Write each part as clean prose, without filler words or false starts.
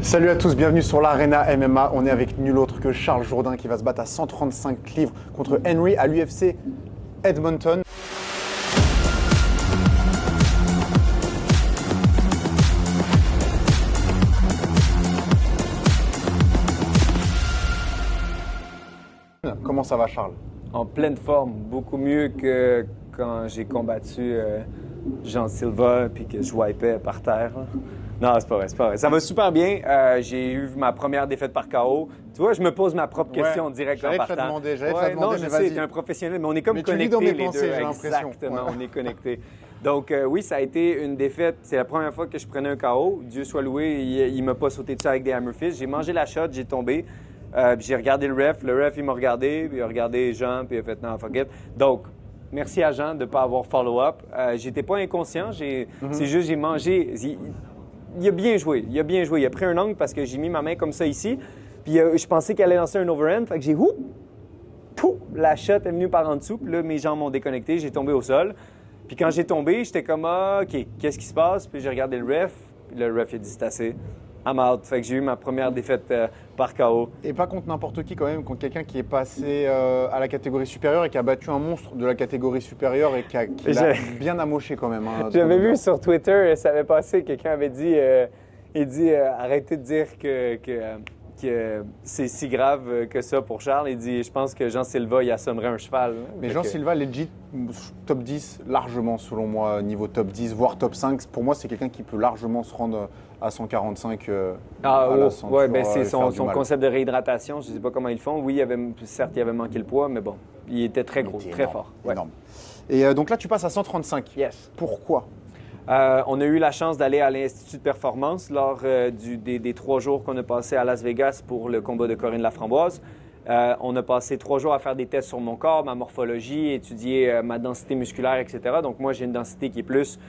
Salut à tous, bienvenue sur l'Arena MMA. On est avec nul autre que Charles Jourdain qui va se battre à 135 livres contre Henry à l'UFC Edmonton. Comment ça va, Charles? En pleine forme, beaucoup mieux que quand j'ai combattu Jean Silva puis que je wipais par terre. Non, c'est pas vrai, c'est pas vrai. Ça va super bien. J'ai eu ma première défaite par KO. Tu vois, je me pose ma propre question direct en partant. J'allais te la demander, non, je sais, t'es un professionnel, mais on est comme mais connectés tu lis dans mes les pensées, deux. j'ai l'impression. Exactement, on est connectés. Donc oui, ça a été une défaite. C'est la première fois que je prenais un KO. Dieu soit loué, il m'a pas sauté dessus avec des hammerfists. J'ai mangé la shot, j'ai tombé. Puis j'ai regardé le ref. Le ref, il m'a regardé, puis il a regardé Jean, puis il a fait « non, fuck it ». Donc, merci à Jean de ne pas avoir follow-up. J'étais pas inconscient. C'est juste, j'ai mangé. Il a bien joué. Il a bien joué. Il a pris un angle parce que j'ai mis ma main comme ça ici. Puis je pensais qu'elle allait lancer un overhand. Fait que j'ai pouf, la shot est venue par en dessous. Puis là, mes jambes m'ont déconnecté. J'ai tombé au sol. Puis quand j'ai tombé, j'étais comme ah, OK, qu'est-ce qui se passe? Puis j'ai regardé le ref. Puis le ref, il a dit c'est assez. I'm out. Fait que j'ai eu ma première défaite par KO. Et pas contre n'importe qui quand même, contre quelqu'un qui est passé à la catégorie supérieure et qui a battu un monstre de la catégorie supérieure et qui l'a bien amoché quand même. Hein, j'avais vu sur Twitter, ça avait passé, quelqu'un avait dit, arrêtez de dire que c'est si grave que ça pour Charles. Il dit, je pense que Jean Silva, il assommerait un cheval. Mais Jean Silva, legit, top 10 largement selon moi, niveau top 10, voire top 5. Pour moi, c'est quelqu'un qui peut largement se rendre à 145 à la ceinture. Oui, ben c'est son concept de réhydratation. Je ne sais pas comment ils font. Oui, certes, il avait manqué le poids, mais bon, il était très gros, très énorme, fort. Ouais. Énorme. Et donc là, tu passes à 135. Yes. Pourquoi? On a eu la chance d'aller à l'Institut de performance lors des 3 jours qu'on a passé à Las Vegas pour le combat de Corinne Laframboise. On a passé 3 jours à faire des tests sur mon corps, ma morphologie, étudier ma densité musculaire, etc. Donc moi, j'ai une densité qui est plus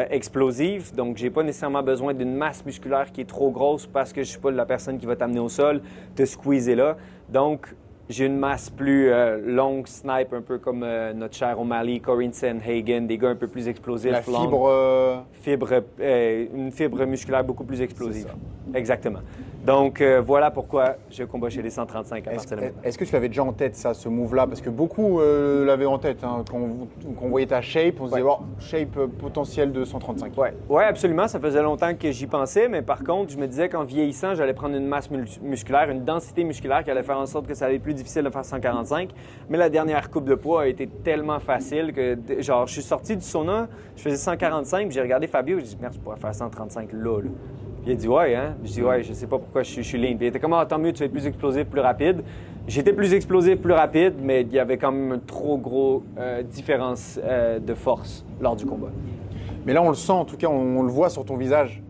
explosive. Donc, j'ai pas nécessairement besoin d'une masse musculaire qui est trop grosse parce que je suis pas la personne qui va t'amener au sol, te squeezer là. Donc, j'ai une masse plus longue, snipe, un peu comme notre cher O'Malley, Corinne Hagen, des gars un peu plus explosifs. La fibre... une fibre musculaire beaucoup plus explosive. Exactement. Donc, voilà pourquoi je combat chez les 135 à partir de maintenant. Est-ce que tu l'avais déjà en tête, ça, ce move-là? Parce que beaucoup l'avaient en tête. Hein. Quand on voyait ta shape, on se disait, shape potentielle de 135. Oui, absolument. Ça faisait longtemps que j'y pensais. Mais par contre, je me disais qu'en vieillissant, j'allais prendre une masse musculaire, une densité musculaire qui allait faire en sorte que ça allait être plus difficile de faire 145. Mais la dernière coupe de poids a été tellement facile que, genre, je suis sorti du sauna, je faisais 145, puis j'ai regardé Fabio, je dis, merde, je pourrais faire 135 là. Puis il a dit, ouais, hein? Je dis, ouais, je sais pas pourquoi je suis lean. Puis il était comme, tant mieux, tu vas être plus explosif, plus rapide. J'étais plus explosif, plus rapide, mais il y avait quand même une trop grosse différence de force lors du combat. Mais là, on le sent, en tout cas, on le voit sur ton visage.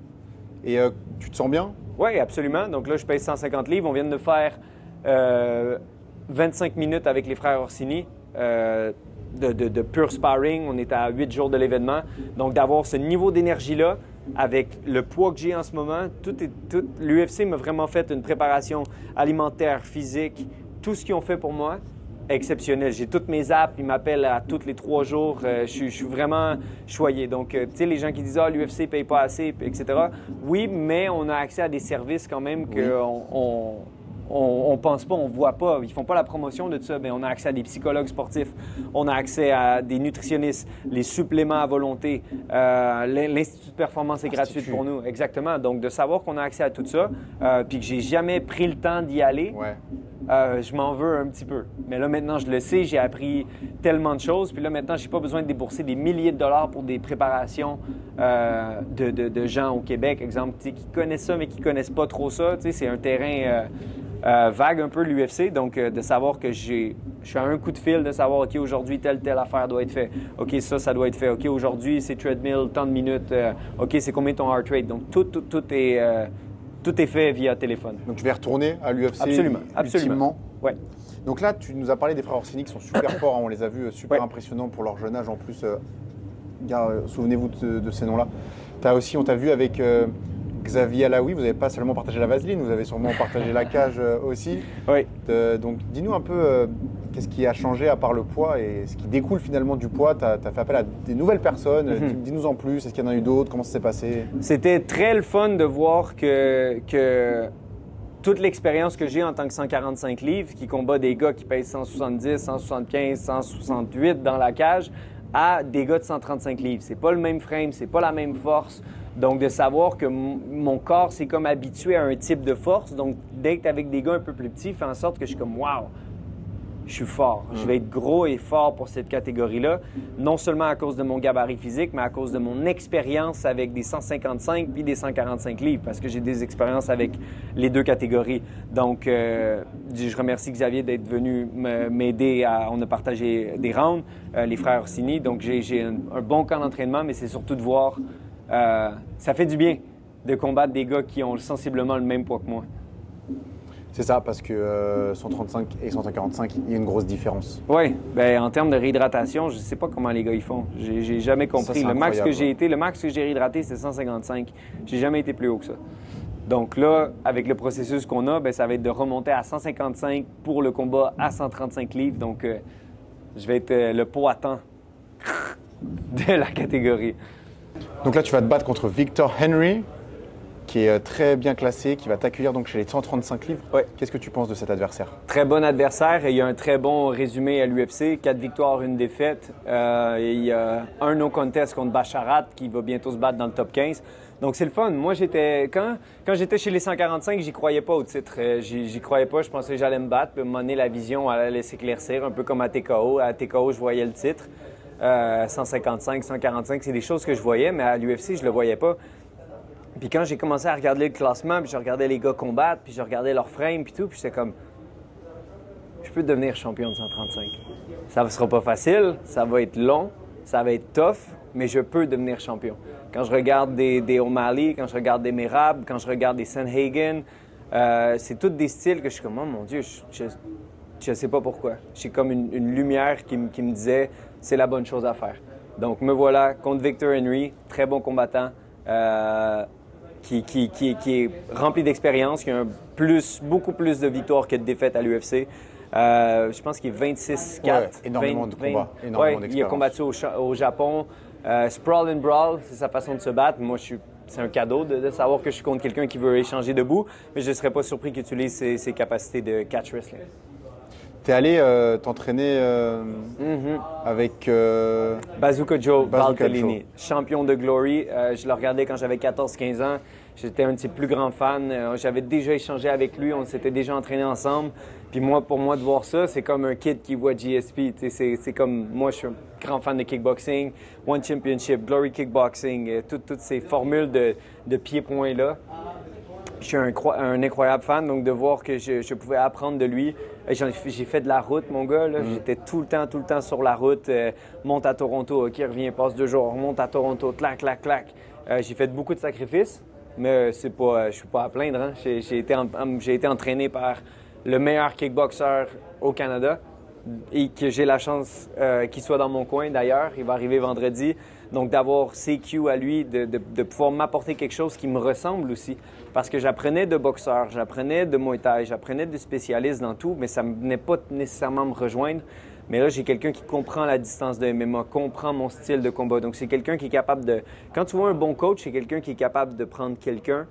Et tu te sens bien? Oui, absolument. Donc là, je pèse 150 livres. On vient de faire 25 minutes avec les frères Orsini. De pur sparring. On est à 8 jours de l'événement. Donc, d'avoir ce niveau d'énergie-là, avec le poids que j'ai en ce moment, l'UFC m'a vraiment fait une préparation alimentaire, physique, tout ce qu'ils ont fait pour moi, exceptionnel. J'ai toutes mes apps, ils m'appellent à tous les 3 jours. Je suis vraiment choyé. Donc, tu sais, les gens qui disent « Ah, l'UFC ne paye pas assez, etc. » Oui, mais on a accès à des services quand même qu'on pense pas, on voit pas. Ils font pas la promotion de ça, mais on a accès à des psychologues sportifs, on a accès à des nutritionnistes, les suppléments à volonté. L'Institut de performance est gratuit pour nous. Exactement. Donc, de savoir qu'on a accès à tout ça, puis que j'ai jamais pris le temps d'y aller, je m'en veux un petit peu. Mais là, maintenant, je le sais, j'ai appris tellement de choses. Puis là, maintenant, j'ai pas besoin de débourser des milliers de dollars pour des préparations de gens au Québec, exemple, qui connaissent ça, mais qui connaissent pas trop ça. Tu sais, c'est un terrain vague un peu, l'UFC. Donc, de savoir que je suis à un coup de fil, de savoir, OK, aujourd'hui, telle affaire doit être fait. OK, ça doit être fait. OK, aujourd'hui, c'est treadmill, tant de minutes. OK, c'est combien ton heart rate? Donc, tout est fait via téléphone. Donc, tu vas retourner à l'UFC ultimement. Ouais. Donc là, tu nous as parlé des frères Orsini qui sont super forts. Hein, on les a vus super impressionnants pour leur jeune âge. En plus, souvenez-vous de ces noms-là. On t'a vu avec Xavier Alaoui. Vous n'avez pas seulement partagé la vaseline, vous avez sûrement partagé la cage aussi. Oui. Donc, dis-nous un peu Qu'est-ce qui a changé à part le poids et ce qui découle finalement du poids? Tu as fait appel à des nouvelles personnes. Dis-nous en plus. Est-ce qu'il y en a eu d'autres? Comment ça s'est passé? C'était très le fun de voir que toute l'expérience que j'ai en tant que 145 livres, qui combat des gars qui pèsent 170, 175, 168 dans la cage, à des gars de 135 livres. C'est pas le même frame, c'est pas la même force. Donc, de savoir que mon corps s'est comme habitué à un type de force. Donc, d'être avec des gars un peu plus petits fait en sorte que je suis comme « wow ». Je suis fort. Je vais être gros et fort pour cette catégorie-là, non seulement à cause de mon gabarit physique, mais à cause de mon expérience avec des 155 puis des 145 livres, parce que j'ai des expériences avec les deux catégories. Donc, je remercie Xavier d'être venu m'aider. On a partagé des rounds, les frères Orsini. Donc, j'ai un bon camp d'entraînement, mais c'est surtout de voir... ça fait du bien de combattre des gars qui ont sensiblement le même poids que moi. C'est ça, parce que 135 et 145, il y a une grosse différence. Oui, en termes de réhydratation, je ne sais pas comment les gars ils font. J'ai jamais compris. Ça, le max que j'ai réhydraté, c'est 155. J'ai jamais été plus haut que ça. Donc là, avec le processus qu'on a, ça va être de remonter à 155 pour le combat à 135 livres. Donc, je vais être le pot à temps de la catégorie. Donc là, tu vas te battre contre Victor Henry, qui est très bien classé, qui va t'accueillir donc chez les 135 livres. Ouais. Qu'est-ce que tu penses de cet adversaire? Très bon adversaire et il y a un très bon résumé à l'UFC. 4 victoires, 1 défaite. Et il y a un no contest contre Basharat qui va bientôt se battre dans le top 15. Donc c'est le fun. Moi, quand j'étais chez les 145, j'y croyais pas au titre. J'y croyais pas. Je pensais que j'allais me battre. Puis à un moment donné, la vision allait s'éclaircir, un peu comme à TKO. À TKO, je voyais le titre. 155, 145, c'est des choses que je voyais, mais à l'UFC, je le voyais pas. Puis quand j'ai commencé à regarder le classement, puis je regardais les gars combattre, puis je regardais leur frame, puis tout, puis j'étais comme, je peux devenir champion de 135. Ça ne sera pas facile, ça va être long, ça va être tough, mais je peux devenir champion. Quand je regarde des O'Malley, quand je regarde des Merab, quand je regarde des Sandhagen, c'est tous des styles que je suis comme, oh mon Dieu, je ne sais pas pourquoi. J'ai comme une lumière qui me disait, c'est la bonne chose à faire. Donc me voilà contre Victor Henry, très bon combattant. Qui est rempli d'expérience, qui a beaucoup plus de victoires que de défaites à l'UFC. Je pense qu'il est 26-4. Ouais, énormément de combats, énormément d'expérience. Il a combattu au Japon. Sprawl and Brawl, c'est sa façon de se battre. Moi, c'est un cadeau de savoir que je suis contre quelqu'un qui veut échanger debout, mais je ne serais pas surpris qu'il utilise ses capacités de catch wrestling. Tu es allé t'entraîner avec... Bazooka Joe Valtellini, champion de Glory. Je le regardais quand j'avais 14-15 ans. J'étais un de ses plus grands fans. J'avais déjà échangé avec lui. On s'était déjà entraînés ensemble. Puis pour moi, de voir ça, c'est comme un kid qui voit GSP. C'est comme... Moi, je suis un grand fan de kickboxing. One Championship, Glory Kickboxing, toutes ces formules de pieds-points-là. Je suis un incroyable fan, donc de voir que je pouvais apprendre de lui. J'ai fait de la route, mon gars. Là. J'étais tout le temps sur la route. Monte à Toronto, OK, revient, passe 2 jours, remonte à Toronto, clac, clac, clac. J'ai fait beaucoup de sacrifices, mais je suis pas à plaindre. Hein. J'ai été entraîné par le meilleur kickboxer au Canada et que j'ai la chance qu'il soit dans mon coin d'ailleurs. Il va arriver vendredi. Donc, d'avoir CQ à lui, de pouvoir m'apporter quelque chose qui me ressemble aussi. Parce que j'apprenais de boxeurs, j'apprenais de Muay Thai, j'apprenais de spécialistes dans tout, mais ça ne venait pas nécessairement me rejoindre. Mais là, j'ai quelqu'un qui comprend la distance de MMA, comprend mon style de combat. Donc, c'est quelqu'un qui est capable de... Quand tu vois un bon coach, c'est quelqu'un qui est capable de prendre quelqu'un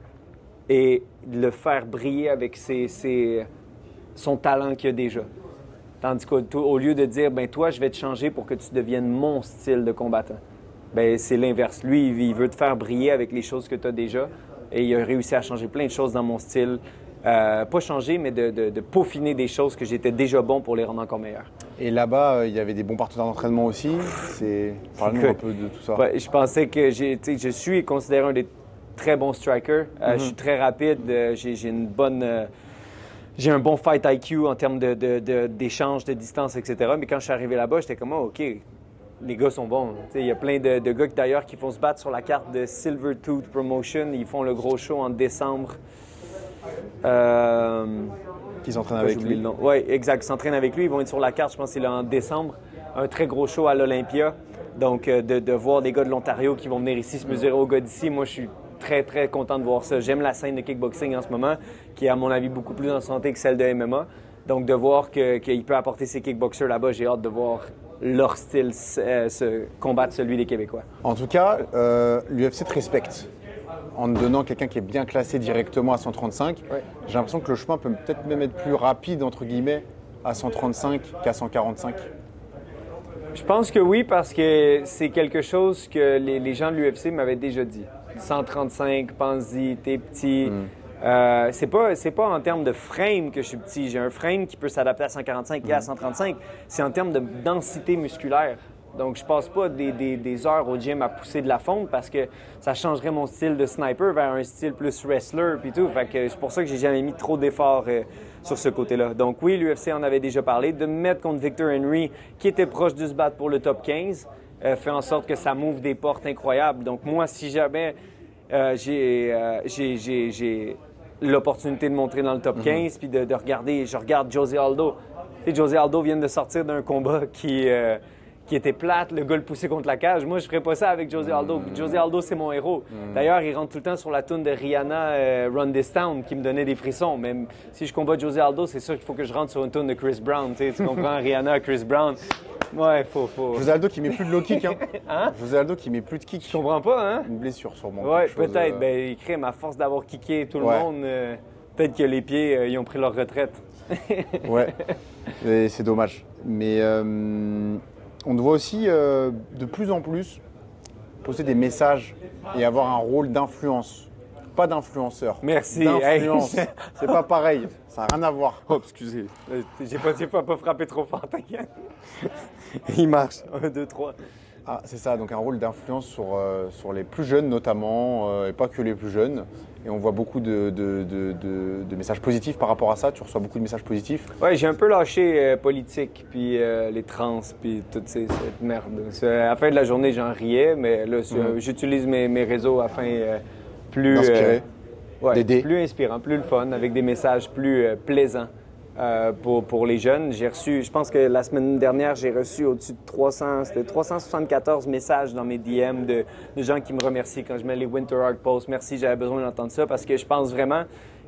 et de le faire briller avec son talent qu'il a déjà. Tandis qu'au lieu de dire, toi, je vais te changer pour que tu deviennes mon style de combattant. C'est l'inverse. Lui, il veut te faire briller avec les choses que tu as déjà. Et il a réussi à changer plein de choses dans mon style. Pas changer, mais de peaufiner des choses que j'étais déjà bon pour les rendre encore meilleures. Et là-bas, il y avait des bons partenaires d'entraînement aussi. Parle-nous un peu de tout ça. Je pensais que je suis considéré un des très bons strikers. Je suis très rapide. J'ai un bon fight IQ en termes d'échange, de distance, etc. Mais quand je suis arrivé là-bas, j'étais comme, OK, les gars sont bons. Il y a plein de gars d'ailleurs qui vont se battre sur la carte de Silver Tooth Promotion. Ils font le gros show en décembre. Qui s'entraînent avec lui. Oui, exact. Ils s'entraînent avec lui. Ils vont être sur la carte, je pense que c'est en décembre. Un très gros show à l'Olympia. Donc, de voir des gars de l'Ontario qui vont venir ici se mesurer aux gars d'ici, moi, je suis très, très content de voir ça. J'aime la scène de kickboxing en ce moment, qui est, à mon avis, beaucoup plus en santé que celle de MMA. Donc, de voir qu'il peut apporter ses kickboxers là-bas, j'ai hâte de voir leur style se combattre celui des Québécois. En tout cas, l'UFC te respecte. En te donnant quelqu'un qui est bien classé directement à 135, Ouais. j'ai l'impression que le chemin peut peut-être même être plus rapide, entre guillemets, à 135 qu'à 145. Je pense que oui, parce que c'est quelque chose que les gens de l'UFC m'avaient déjà dit. 135, pense-y, t'es petit. C'est pas en termes de frame que je suis petit. J'ai un frame qui peut s'adapter à 145 et à 135. C'est en termes de densité musculaire. Donc, je passe pas des heures au gym à pousser de la fonte parce que ça changerait mon style de sniper vers un style plus wrestler puis tout. Fait que c'est pour ça que j'ai jamais mis trop d'efforts sur ce côté-là. Donc oui, l'UFC en avait déjà parlé. De me mettre contre Victor Henry, qui était proche de se battre pour le top 15, fait en sorte que ça m'ouvre des portes incroyables. Donc moi, si jamais j'ai l'opportunité de montrer dans le top 15 puis de regarder, je regarde Jose Aldo. Tu sais, Jose Aldo vient de sortir d'un combat qui était plate, le gars le poussait contre la cage. Moi, je ferais pas ça avec Jose Aldo. Jose Aldo, c'est mon héros. D'ailleurs, il rentre tout le temps sur la toune de Rihanna, Run This Town, qui me donnait des frissons. Même si je combat Jose Aldo, c'est sûr qu'il faut que je rentre sur une toune de Chris Brown. Tu comprends? Rihanna, Chris Brown. Ouais, faut. José Aldo qui met plus de low kick, hein? Hein? José Aldo qui met plus de kick. Je comprends pas, hein? Une blessure sûrement. Ouais, quelque chose, peut-être. Ben, il crée à force d'avoir kické tout le Ouais. monde. Peut-être que les pieds, ils ont pris leur retraite. Ouais, et c'est dommage. Mais on te voit aussi de plus en plus poster des messages et avoir un rôle d'influence. Pas d'influenceur. Merci. D'influence. Hey. C'est pas pareil. Ça n'a rien à voir. Oh, excusez. J'ai pas frappé trop fort, t'inquiète. Il marche. 1, 2, 3. Ah, c'est ça, donc un rôle d'influence sur les plus jeunes notamment, et pas que les plus jeunes. Et on voit beaucoup de messages positifs par rapport à ça. Tu reçois beaucoup de messages positifs. Ouais, j'ai un peu lâché politique, puis les trans, puis toute cette merde. À la fin de la journée, j'en riais, mais là, j'utilise mes réseaux afin plus... D'inspirer, d'aider. Plus inspirant, plus le fun, avec des messages plus plaisants pour les jeunes. J'ai reçu, je pense que la semaine dernière, j'ai reçu au-dessus de 374 messages dans mes DM de gens qui me remercient quand je mets les Winter Art Posts. Merci, j'avais besoin d'entendre ça parce que je pense vraiment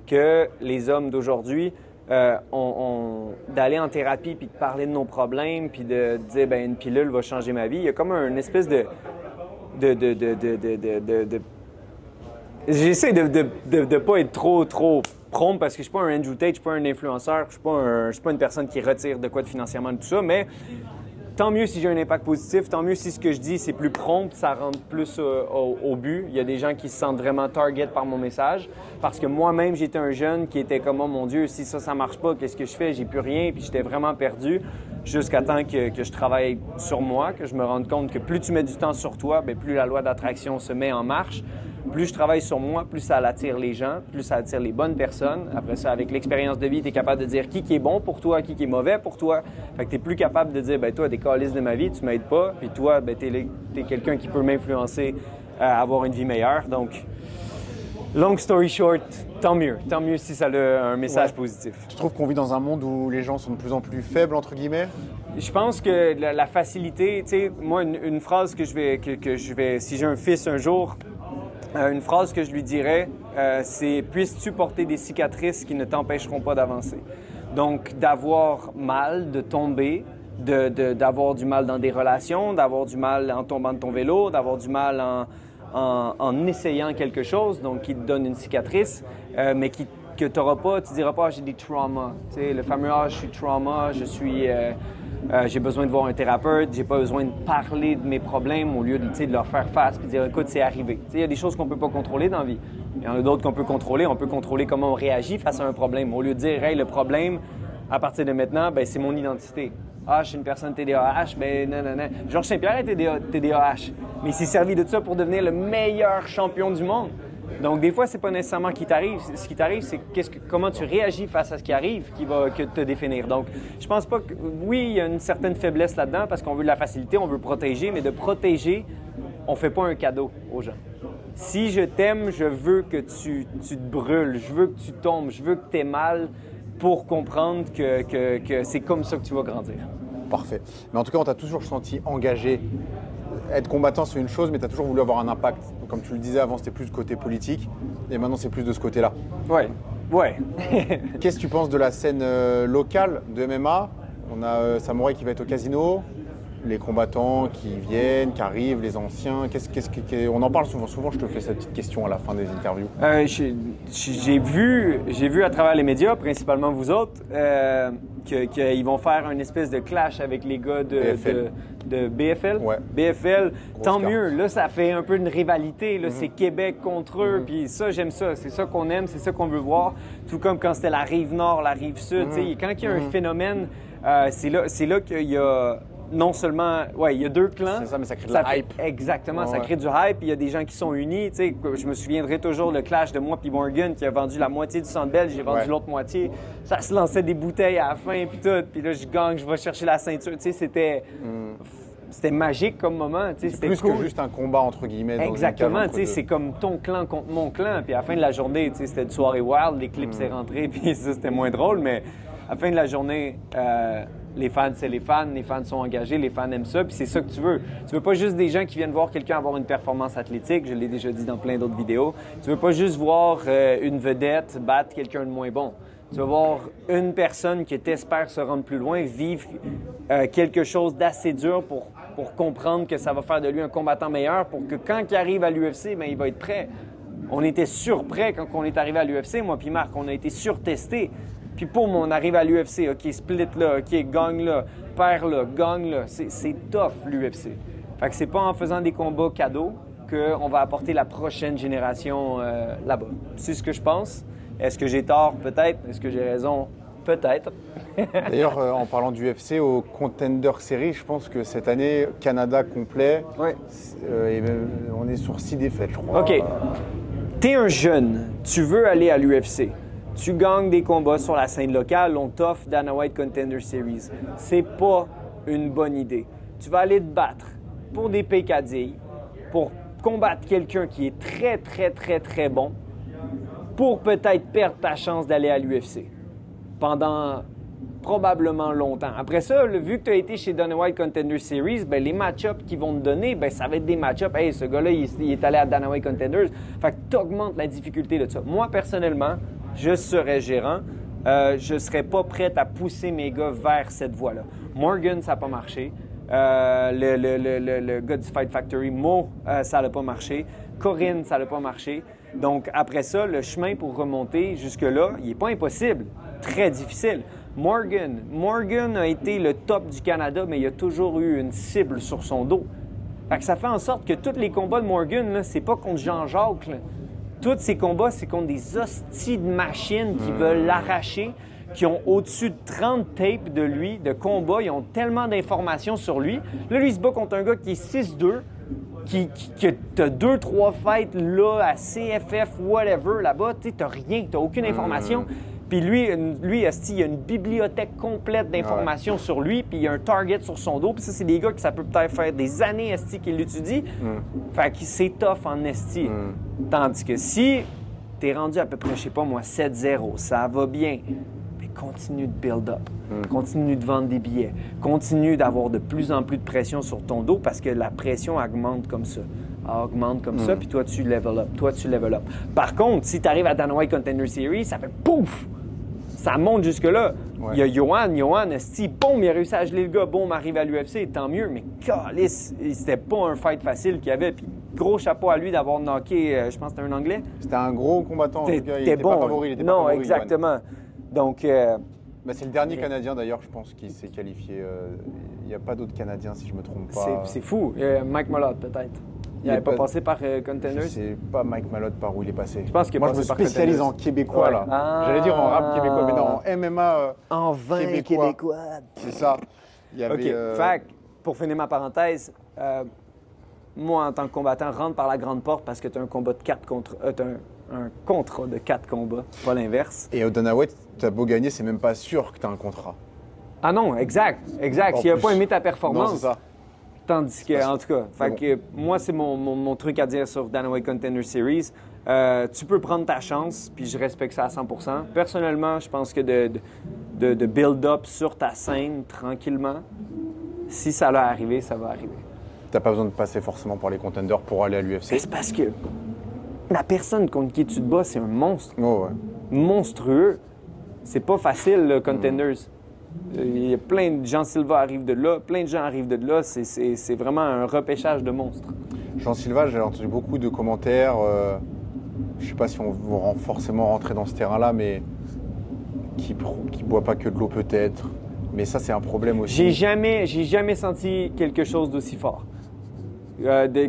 que les hommes d'aujourd'hui d'aller en thérapie puis de parler de nos problèmes puis de dire ben une pilule va changer ma vie. Il y a comme une espèce de J'essaie de pas être trop prompt parce que je suis pas un Andrew Tate, je suis pas un influenceur, je suis pas une personne qui retire de quoi de financièrement de tout ça, mais tant mieux si j'ai un impact positif, tant mieux si ce que je dis c'est plus prompt, ça rentre plus au but. Il y a des gens qui se sentent vraiment target par mon message parce que moi-même j'étais un jeune qui était comme oh mon Dieu, si ça marche pas, qu'est-ce que je fais? J'ai plus rien, puis j'étais vraiment perdu jusqu'à temps que je travaille sur moi, que je me rende compte que plus tu mets du temps sur toi, bien, plus la loi d'attraction se met en marche. Plus je travaille sur moi, plus ça attire les gens, plus ça attire les bonnes personnes. Après ça, avec l'expérience de vie, tu es capable de dire qui est bon pour toi, qui est mauvais pour toi. Fait que tu es plus capable de dire, ben toi, t'es calice de ma vie, tu m'aides pas. Puis toi, ben t'es quelqu'un qui peut m'influencer à avoir une vie meilleure. Donc, long story short, tant mieux. Tant mieux si ça a un message positif. Tu trouves qu'on vit dans un monde où les gens sont de plus en plus faibles, entre guillemets? Je pense que la facilité, tu sais, moi, une phrase que je vais, si j'ai un fils un jour, une phrase que je lui dirais, c'est « Puisses-tu porter des cicatrices qui ne t'empêcheront pas d'avancer? » Donc, d'avoir mal, de tomber, d'avoir du mal dans des relations, d'avoir du mal en tombant de ton vélo, d'avoir du mal en essayant quelque chose, donc qui te donne une cicatrice, mais que tu n'auras pas, tu diras pas « j'ai des traumas ». Tu sais, le fameux « je suis trauma, j'ai besoin de voir un thérapeute, j'ai pas besoin de parler de mes problèmes au lieu de leur faire face et dire écoute, c'est arrivé. Il y a des choses qu'on peut pas contrôler dans la vie. Il y en a d'autres qu'on peut contrôler. On peut contrôler comment on réagit face à un problème. Au lieu de dire hey, le problème, à partir de maintenant, ben, c'est mon identité. Ah, je suis une personne TDAH, ben non. Georges Saint-Pierre est TDAH, mais il s'est servi de ça pour devenir le meilleur champion du monde. Donc, des fois, c'est pas nécessairement ce qui t'arrive. Ce qui t'arrive, c'est comment tu réagis face à ce qui arrive qui va te définir. Donc, je pense pas que... Oui, il y a une certaine faiblesse là-dedans parce qu'on veut de la facilité, on veut protéger, mais de protéger, on fait pas un cadeau aux gens. Si je t'aime, je veux que tu te brûles, je veux que tu tombes, je veux que tu aies mal pour comprendre que c'est comme ça que tu vas grandir. Parfait. Mais en tout cas, on t'a toujours senti engagé. Être combattant, c'est une chose, mais tu as toujours voulu avoir un impact. Donc, comme tu le disais avant, c'était plus du côté politique, et maintenant, c'est plus de ce côté-là. Oui. Ouais. Qu'est-ce que tu penses de la scène locale de MMA? On a Samouraï qui va être au casino, les combattants qui viennent, qui arrivent, les anciens. On en parle souvent. Souvent, je te fais cette petite question à la fin des interviews. J'ai vu à travers les médias, principalement vous autres, qu'ils vont faire une espèce de clash avec les gars de BFL. Ouais. BFL, tant carte. mieux. Là, ça fait un peu une rivalité. Là, c'est Québec contre eux. Puis ça, j'aime ça. C'est ça qu'on aime, c'est ça qu'on veut voir. Tout comme quand c'était la rive nord, la rive sud. Tu sais, quand il y a un phénomène, c'est là qu'il y a... Non seulement, il y a deux clans. C'est ça, mais ça crée de la hype. Exactement, ça crée du hype. Il y a des gens qui sont unis. Tu sais, je me souviendrai toujours le clash de moi puis Morgan qui a vendu la moitié du Centre Bell, j'ai vendu l'autre moitié. Ça se lançait des bouteilles à la fin puis tout. Puis là, je gagne, je vais chercher la ceinture. Tu sais, c'était magique comme moment. Tu sais, c'était plus cool. que juste un combat entre guillemets. Exactement, tu sais, c'est comme ton clan contre mon clan. Puis à la fin de la journée, tu sais, c'était une soirée wild, les clips s'est rentré, puis ça c'était moins drôle. Mais à la fin de la journée. Les fans, c'est les fans sont engagés, les fans aiment ça, puis c'est ça que tu veux. Tu veux pas juste des gens qui viennent voir quelqu'un avoir une performance athlétique, je l'ai déjà dit dans plein d'autres vidéos. Tu veux pas juste voir une vedette battre quelqu'un de moins bon. Tu veux voir une personne qui t'espère se rendre plus loin, vivre quelque chose d'assez dur pour comprendre que ça va faire de lui un combattant meilleur, pour que quand il arrive à l'UFC, il va être prêt. On était surprêt quand on est arrivé à l'UFC, moi puis Marc, on a été surtestés. Puis boum, on arrive à l'UFC. OK, split là, OK, gagne là, perd là, gagne là. C'est tough, l'UFC. Fait que c'est pas en faisant des combats cadeaux qu'on va apporter la prochaine génération là-bas. C'est ce que je pense. Est-ce que j'ai tort? Peut-être. Est-ce que j'ai raison? Peut-être. D'ailleurs, en parlant du UFC, au Contender Series, je pense que cette année, Canada complet, on est sur 6 défaites, je crois. OK. T'es un jeune, tu veux aller à l'UFC. Tu gagnes des combats sur la scène locale, on t'offre Dana White Contender Series. C'est pas une bonne idée. Tu vas aller te battre pour des pécadilles, pour combattre quelqu'un qui est très, très, très, très bon, pour peut-être perdre ta chance d'aller à l'UFC pendant probablement longtemps. Après ça, vu que tu as été chez Dana White Contender Series, les match-ups qu'ils vont te donner, ça va être des match-ups. Hey, ce gars-là, il est allé à Dana White Contenders. Fait que tu augmentes la difficulté de ça. Moi, personnellement, je serais gérant, je ne serais pas prêt à pousser mes gars vers cette voie-là. Morgan, ça n'a pas marché. Le gars du Fight Factory, Mo, ça n'a pas marché. Corinne, ça n'a pas marché. Donc, après ça, le chemin pour remonter jusque-là, il n'est pas impossible. Très difficile. Morgan a été le top du Canada, mais il a toujours eu une cible sur son dos. Fait que ça fait en sorte que tous les combats de Morgan, c'est pas contre Jean-Jacques, là. Tous ces combats, c'est contre des hosties de machines qui veulent l'arracher, qui ont au-dessus de 30 tapes de lui, de combats. Ils ont tellement d'informations sur lui. Là, lui, il se bat contre un gars qui est 6'2", que t'as 2-3 fights là, à CFF, whatever, là-bas. Tu t'as rien, t'as aucune information. Puis lui, esti, il y a une bibliothèque complète d'informations sur lui, puis il y a un target sur son dos. Puis ça, c'est des gars que ça peut peut-être faire des années, esti, qu'ils l'étudient. Fait que c'est tough en esti. Tandis que si t'es rendu à peu près, je sais pas moi, 7-0, ça va bien, mais continue de build up. Continue de vendre des billets. Continue d'avoir de plus en plus de pression sur ton dos parce que la pression augmente comme ça. Puis toi, tu level up. Par contre, si tu arrives à Dana White Contender Series, ça fait pouf! Ça monte jusque-là. Il y a Johan, esti, boum, il a réussi à geler le gars, boum, arrive à l'UFC, tant mieux, mais calice, c'était pas un fight facile qu'il y avait. Puis gros chapeau à lui d'avoir knocké, je pense que c'était un Anglais. C'était un gros combattant, en tout cas, il était bon. pas favori. Non, exactement. Donc... c'est le dernier Canadien, d'ailleurs, je pense, qui s'est qualifié. Il n'y a pas d'autres Canadiens, si je me trompe pas. C'est fou. Mike Malott, peut-être. Il n'avait pas passé par Contenders? Je sais pas Mike Malott par où il est passé. Je pense qu'il est passé par Moi, je me spécialise en québécois, là. J'allais dire en rap québécois, mais non, en MMA en vin québécois. C'est ça. Il y avait, OK. Fait pour finir ma parenthèse, moi, en tant que combattant, rentre par la grande porte parce que tu as un combat de 4 contre... un contrat de 4 combats, pas l'inverse. Et au Dana White, tu as beau gagner, c'est même pas sûr que tu as un contrat. Ah non, exact. S'il n'a pas aimé ta performance... Non, c'est ça. Tandis que, en tout cas, moi, c'est mon truc à dire sur Dana White Contender Series. Tu peux prendre ta chance, puis je respecte ça à 100%. Personnellement, je pense que de build up sur ta scène tranquillement, si ça va arriver, ça va arriver. Tu n'as pas besoin de passer forcément par les contenders pour aller à l'UFC. C'est parce que la personne contre qui tu te bats, c'est un monstre. Oh, ouais. monstrueux. C'est pas facile, le Contenders. Il y a plein de Jean Silva arrivent de là, plein de gens arrivent de là. C'est vraiment un repêchage de monstres. Jean Silva, j'ai entendu beaucoup de commentaires. Je ne sais pas si on va forcément rentrer dans ce terrain-là, mais qui ne boit pas que de l'eau peut-être. Mais ça, c'est un problème aussi. J'ai jamais senti quelque chose d'aussi fort.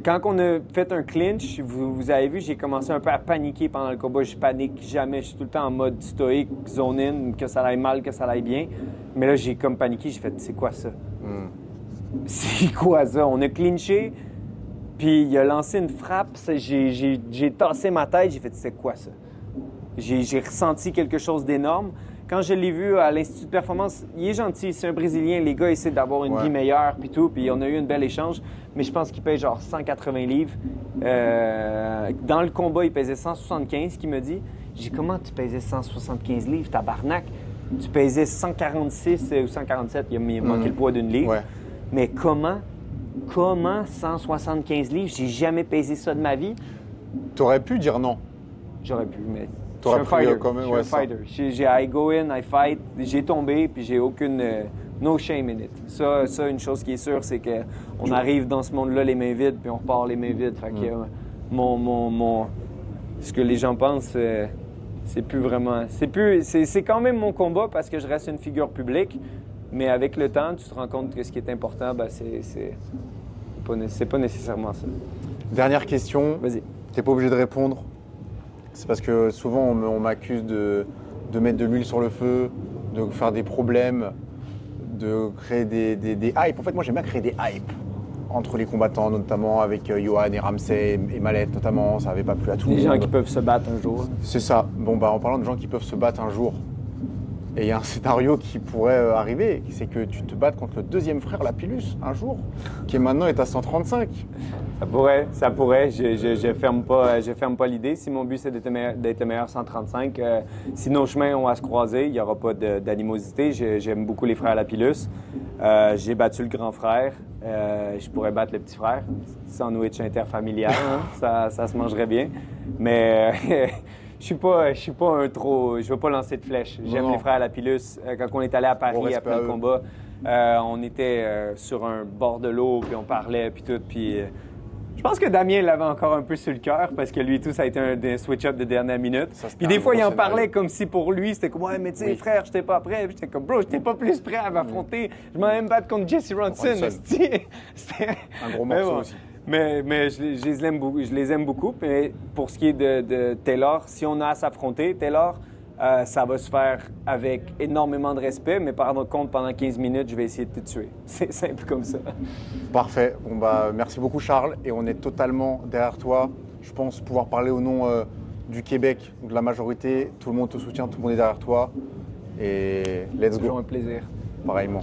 Quand on a fait un clinch, vous avez vu, j'ai commencé un peu à paniquer pendant le combat. Je panique jamais. Je suis tout le temps en mode stoïque, zone in, que ça aille mal, que ça aille bien. Mais là, j'ai comme paniqué. J'ai fait, c'est quoi ça? C'est quoi ça? On a clinché, puis il a lancé une frappe. J'ai tassé ma tête. J'ai fait, c'est quoi ça? J'ai ressenti quelque chose d'énorme. Quand je l'ai vu à l'Institut de performance, il est gentil, c'est un Brésilien. Les gars essaient d'avoir une vie meilleure, puis tout. Puis on a eu un bel échange. Mais je pense qu'il pèse genre 180 livres. Dans le combat, il pesait 175, qu'il me dit. J'ai dit, comment tu pesais 175 livres, tabarnak? Tu pesais 146 ou 147, il a manqué le poids d'une livre. Ouais. Mais comment 175 livres? J'ai jamais pesé ça de ma vie. T'aurais pu dire non. J'aurais pu, mais je T'aurais suis un fighter. quand même, Je suis un fighter. I go in, I fight. J'ai tombé, puis j'ai aucune... no shame in it. Ça, une chose qui est sûre, c'est qu'on arrive dans ce monde-là les mains vides, puis on repart les mains vides. Fait que ce que les gens pensent, c'est plus vraiment... C'est quand même mon combat parce que je reste une figure publique, mais avec le temps, tu te rends compte que ce qui est important, ben, c'est pas nécessairement ça. Dernière question. Vas-y. T'es pas obligé de répondre. C'est parce que souvent, on m'accuse de mettre de l'huile sur le feu, de faire des problèmes, de créer des hypes. En fait, moi, j'aime bien créer des hypes entre les combattants, notamment avec Johan et Ramsey et Malette, notamment. Ça n'avait pas plu à tout le monde. Des gens qui peuvent se battre un jour. C'est ça. Bon, en parlant de gens qui peuvent se battre un jour, et il y a un scénario qui pourrait arriver, c'est que tu te battes contre le deuxième frère Lapillus un jour, qui maintenant est à 135. Ça pourrait. Je ferme pas l'idée. Si mon but c'est d'être le meilleur 135, si nos chemins ont à se croiser, il n'y aura pas d'animosité. J'aime beaucoup les frères Lapillus. J'ai battu le grand frère. Je pourrais battre le petit frère. Un petit sandwich interfamilial, hein? Ça se mangerait bien. Mais je suis pas je veux pas lancer de flèches. J'aime les frères Lapillus. Quand on est allé à Paris après le combat, on était sur un bord de l'eau, puis on parlait, puis tout, puis je pense que Damien l'avait encore un peu sur le cœur parce que lui et tout, ça a été un switch-up de dernière minute. Puis des fois, il en parlait comme si pour lui, c'était comme « Ouais, mais tu sais, frère, j'étais pas prêt. » Puis j'étais comme « Bro, j'étais pas plus prêt à m'affronter. Je m'en même battre contre Jesse Ronson. » C'était un gros morceau aussi. Mais je les aime beaucoup. Mais pour ce qui est de Taylor, si on a à s'affronter, Taylor, ça va se faire avec énormément de respect, mais par contre, pendant 15 minutes, je vais essayer de te tuer. C'est simple comme ça. Parfait. Bon, merci beaucoup, Charles. Et on est totalement derrière toi. Je pense pouvoir parler au nom du Québec, de la majorité. Tout le monde te soutient, tout le monde est derrière toi. Et let's go. C'est toujours un plaisir. Pareillement.